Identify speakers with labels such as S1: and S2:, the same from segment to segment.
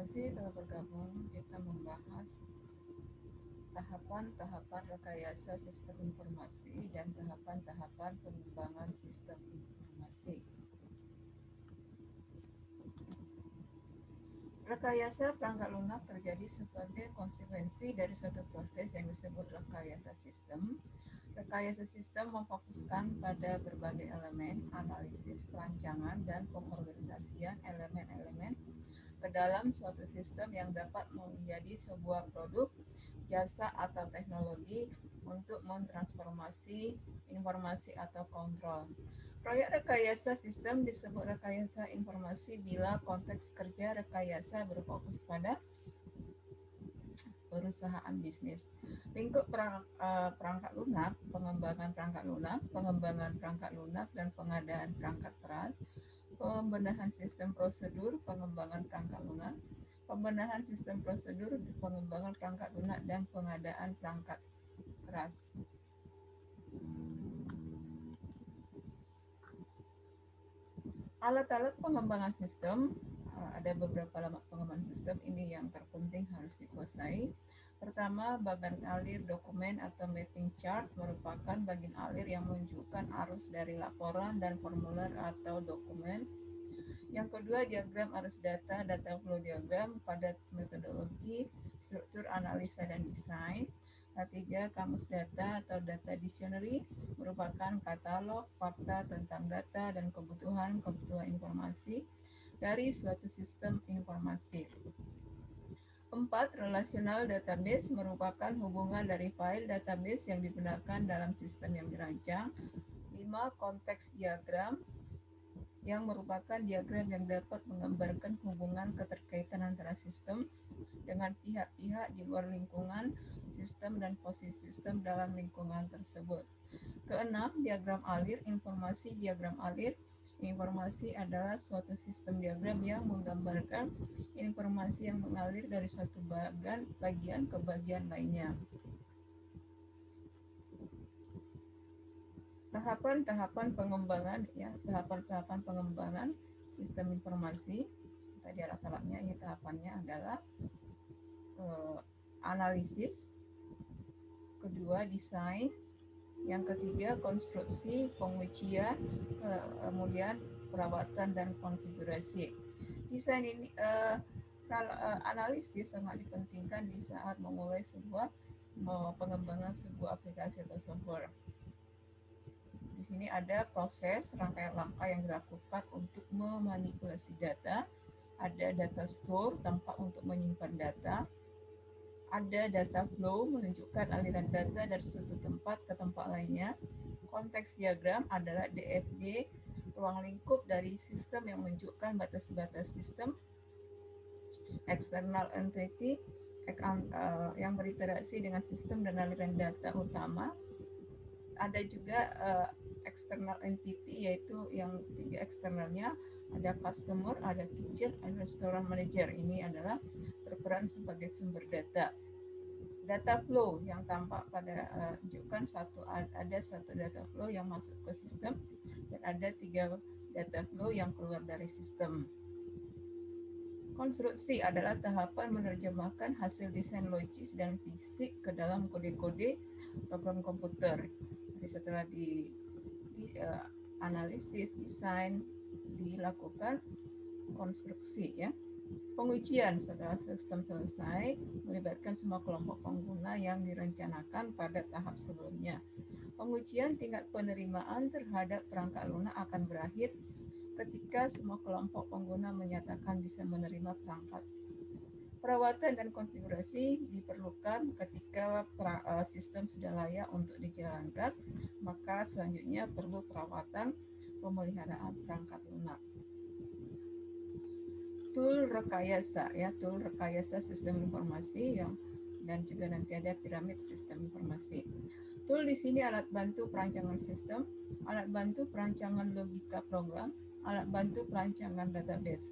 S1: kasih telah bergabung. Kita membahas tahapan-tahapan rekayasa sistem informasi dan tahapan-tahapan pengembangan sistem informasi. Rekayasa perangkat lunak terjadi sebagai konsekuensi dari suatu proses yang disebut rekayasa sistem. Rekayasa sistem memfokuskan pada berbagai elemen, analisis, perancangan, dan pengorganisasian elemen-elemen ke dalam suatu sistem yang dapat menjadi sebuah produk, jasa, atau teknologi untuk mentransformasi informasi atau kontrol. Proyek rekayasa sistem disebut rekayasa informasi bila konteks kerja rekayasa berfokus pada perusahaan bisnis. Lingkup perangkat lunak, pengembangan perangkat lunak dan pengadaan perangkat keras, pembenahan sistem prosedur, pengembangan perangkat lunak, pembenahan sistem prosedur, pengembangan perangkat lunak, dan pengadaan perangkat keras. Alat-alat pengembangan sistem, ada beberapa alat pengembangan sistem ini yang terpenting harus dikuasai. Pertama, bagian alir dokumen atau mapping chart merupakan bagian alir yang menunjukkan arus dari laporan dan formulir atau dokumen. Yang kedua, diagram arus data, data flow diagram pada metodologi, struktur analisa dan desain. Ketiga, kamus data atau data dictionary merupakan katalog fakta tentang data dan kebutuhan informasi dari suatu sistem informasi. Keempat, relational database merupakan hubungan dari file database yang digunakan dalam sistem yang dirancang. 5. Konteks diagram yang merupakan diagram yang dapat menggambarkan hubungan keterkaitan antara sistem dengan pihak-pihak di luar lingkungan sistem dan posisi sistem dalam lingkungan tersebut. Keenam, diagram alir informasi. Diagram alir informasi adalah suatu sistem diagram yang menggambarkan informasi yang mengalir dari suatu bagian ke bagian lainnya. Tahapan-tahapan pengembangan, ya, tahapan-tahapan pengembangan sistem informasi. Tadi alat-alatnya, ya, tahapannya adalah analisis, kedua desain, yang ketiga konstruksi, pengujian, kemudian perawatan dan konfigurasi. Desain ini analisis sangat dipentingkan di saat memulai sebuah pengembangan sebuah aplikasi atau software. Di sini ada proses rangkaian langkah yang dilakukan untuk memanipulasi data, ada data store, tempat untuk menyimpan data, ada data flow, menunjukkan aliran data dari suatu tempat ke tempat lainnya. Konteks diagram adalah DFG, ruang lingkup dari sistem yang menunjukkan batas-batas sistem. External entity yang berinteraksi dengan sistem dan aliran data utama. Ada juga external entity, yaitu yang tiga eksternalnya, ada customer, ada kitchen, dan restaurant manager. Ini adalah berperan sebagai sumber data. Data flow yang tampak pada tunjukkan ada satu data flow yang masuk ke sistem dan ada 3 data flow yang keluar dari sistem. Konstruksi adalah tahapan menerjemahkan hasil desain logis dan fisik ke dalam kode-kode program komputer. Jadi setelah analisis, desain, dilakukan konstruksi, ya. Pengujian setelah sistem selesai melibatkan semua kelompok pengguna yang direncanakan pada tahap sebelumnya. Pengujian tingkat penerimaan terhadap perangkat lunak akan berakhir ketika semua kelompok pengguna menyatakan bisa menerima perangkat. Perawatan dan konfigurasi diperlukan ketika sistem sudah layak untuk dijalankan, maka selanjutnya perlu perawatan pemeliharaan perangkat lunak. Tool rekayasa, ya, tool rekayasa sistem informasi dan juga nanti ada piramid sistem informasi. Tool di sini alat bantu perancangan sistem, alat bantu perancangan logika program, alat bantu perancangan database.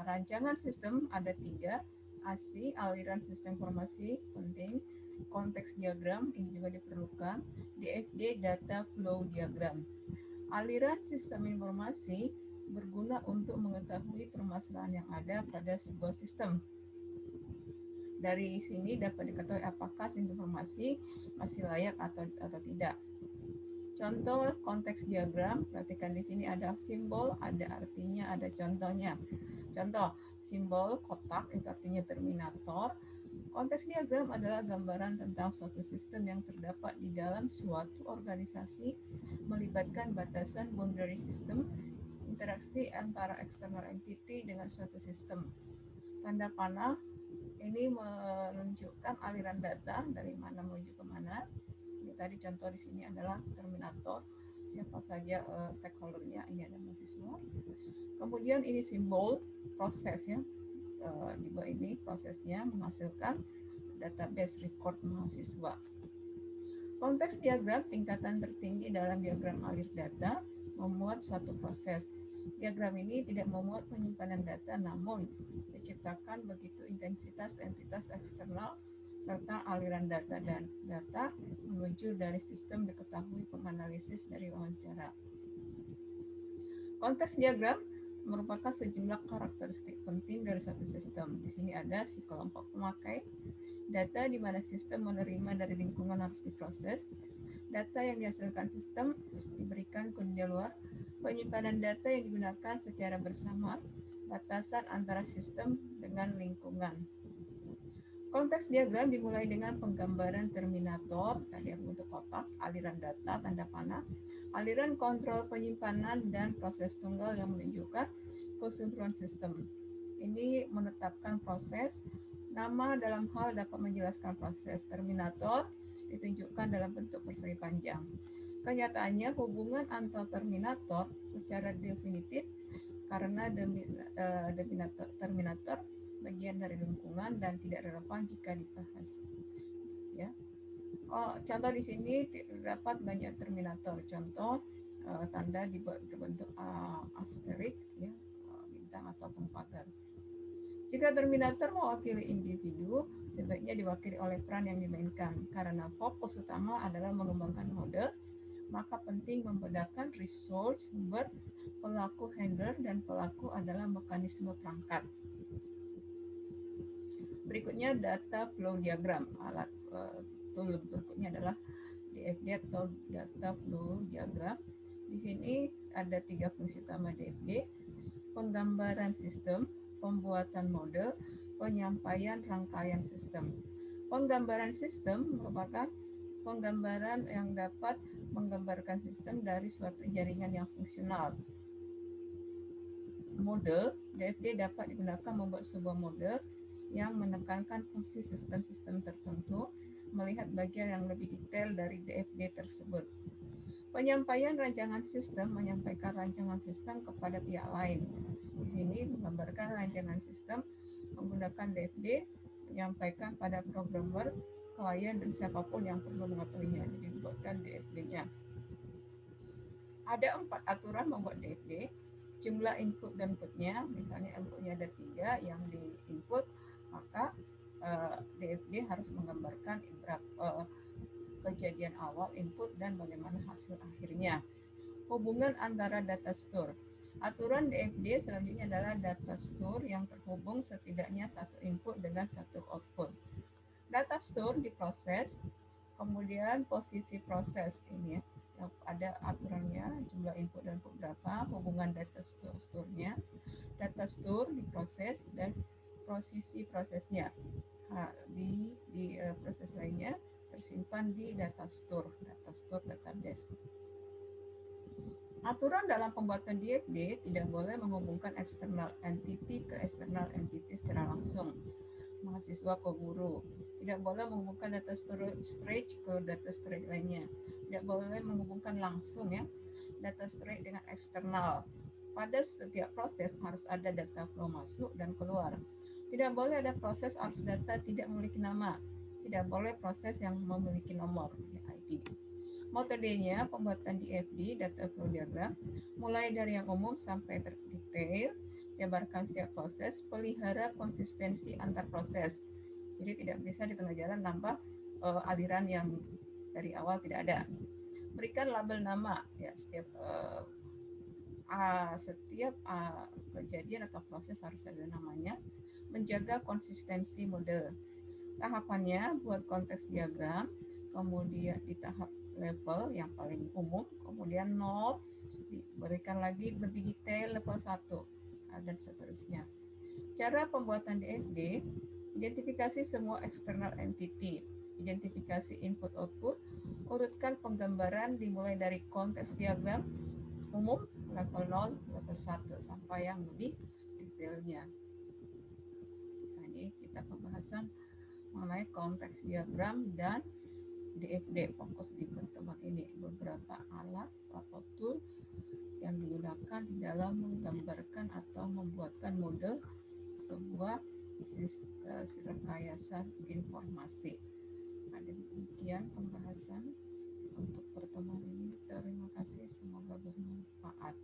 S1: Rancangan sistem ada 3, ASI, aliran sistem informasi penting, konteks diagram ini juga diperlukan, DFD, data flow diagram. Aliran sistem informasi berguna untuk mengetahui permasalahan yang ada pada sebuah sistem. Dari sini dapat diketahui apakah informasi masih layak atau tidak. Contoh konteks diagram, perhatikan di sini ada simbol, ada artinya, ada contohnya. Contoh, simbol kotak itu artinya terminator. Konteks diagram adalah gambaran tentang suatu sistem yang terdapat di dalam suatu organisasi, melibatkan batasan boundary system, interaksi antara external entity dengan suatu sistem. Tanda panah ini menunjukkan aliran data dari mana menuju ke mana. Ini tadi contoh di sini adalah terminator, siapa saja stakeholdernya, ini ada mahasiswa. Kemudian ini simbol proses ya. Di bawah ini prosesnya menghasilkan database record mahasiswa. Konteks diagram tingkatan tertinggi dalam diagram alir data memuat suatu proses. Diagram ini tidak memuat penyimpanan data, namun diciptakan begitu intensitas entitas eksternal serta aliran data dan data menuju dari sistem diketahui penganalisis dari wawancara. Konteks diagram merupakan sejumlah karakteristik penting dari suatu sistem. Di sini ada si kelompok pemakai, data di mana sistem menerima dari lingkungan harus diproses, data yang dihasilkan sistem diberikan ke dunia luar, penyimpanan data yang digunakan secara bersama, batasan antara sistem dengan lingkungan. Konteks diagram dimulai dengan penggambaran terminator, tadi yang bentuk kotak, aliran data, tanda panah, aliran kontrol penyimpanan, dan proses tunggal yang menunjukkan keseluruhan sistem. Ini menetapkan proses, nama dalam hal dapat menjelaskan proses. Terminator ditunjukkan dalam bentuk persegi panjang. Kenyataannya hubungan antar terminator secara definitif karena terminator bagian dari lingkungan dan tidak relevan jika dibahas. Ya. Contoh di sini terdapat banyak terminator. Contoh tanda berbentuk asterik, ya, bintang ataupun pagar. Jika terminator mewakili individu, sebaiknya diwakili oleh peran yang dimainkan. Karena fokus utama adalah mengembangkan model, maka penting membedakan resource, sumber, pelaku handler, dan pelaku adalah mekanisme perangkat. Berikutnya data flow diagram. Alat tool berikutnya adalah DFD atau data flow diagram. Di sini ada 3 fungsi utama DFD: penggambaran sistem, pembuatan model, penyampaian rangkaian sistem. Penggambaran sistem merupakan penggambaran yang dapat menggambarkan sistem dari suatu jaringan yang fungsional. Model DFD dapat digunakan membuat sebuah model yang menekankan fungsi sistem-sistem tertentu, melihat bagian yang lebih detail dari DFD tersebut. Penyampaian rancangan sistem menyampaikan rancangan sistem kepada pihak lain. Di sini menggambarkan rancangan sistem menggunakan DFD, menyampaikan pada programmer, klien, dan siapapun yang perlu mengetahuinya. Jadi dibuatkan DFD-nya. Ada 4 aturan membuat DFD. Jumlah input dan outputnya, misalnya inputnya ada 3 yang di input, maka DFD harus menggambarkan kejadian awal, input, dan bagaimana hasil akhirnya. Hubungan antara data store. Aturan DFD selanjutnya adalah data store yang terhubung setidaknya satu input dengan satu output. Data store diproses, kemudian posisi proses ini ya, ada aturannya, jumlah input dan output berapa, hubungan data store-nya, data store diproses, dan posisi prosesnya. Di proses lainnya tersimpan di data store database. Aturan dalam pembuatan DFD tidak boleh menghubungkan external entity ke external entity secara langsung. Mahasiswa ke guru. Tidak boleh menghubungkan data storage ke data storage lainnya. Tidak boleh menghubungkan langsung ya data storage dengan eksternal. Pada setiap proses harus ada data flow masuk dan keluar. Tidak boleh ada proses arus data tidak memiliki nama. Tidak boleh proses yang memiliki nomor, ID. Metodenya pembuatan DFD, data flow diagram, mulai dari yang umum sampai terdetail, jabarkan setiap proses, pelihara konsistensi antar proses. Jadi tidak bisa di tengah jalan nambah aliran yang dari awal tidak ada. Berikan label nama ya setiap setiap kejadian atau proses harus ada namanya. Menjaga konsistensi model. Tahapannya buat konteks diagram, kemudian di tahap level yang paling umum, kemudian 0, diberikan lagi lebih detail level 1, dan seterusnya. Cara pembuatan DFD, identifikasi semua external entity, identifikasi input-output, urutkan penggambaran dimulai dari konteks diagram umum, level 0, level 1, sampai yang lebih detailnya. Nah, ini kita pembahasan mengenai konteks diagram dan DFD. Fokus di pertemuan ini beberapa alat atau tool yang digunakan di dalam menggambarkan atau membuatkan model sebuah rekayasa informasi. Ada demikian pembahasan untuk pertemuan ini. Terima kasih, semoga bermanfaat.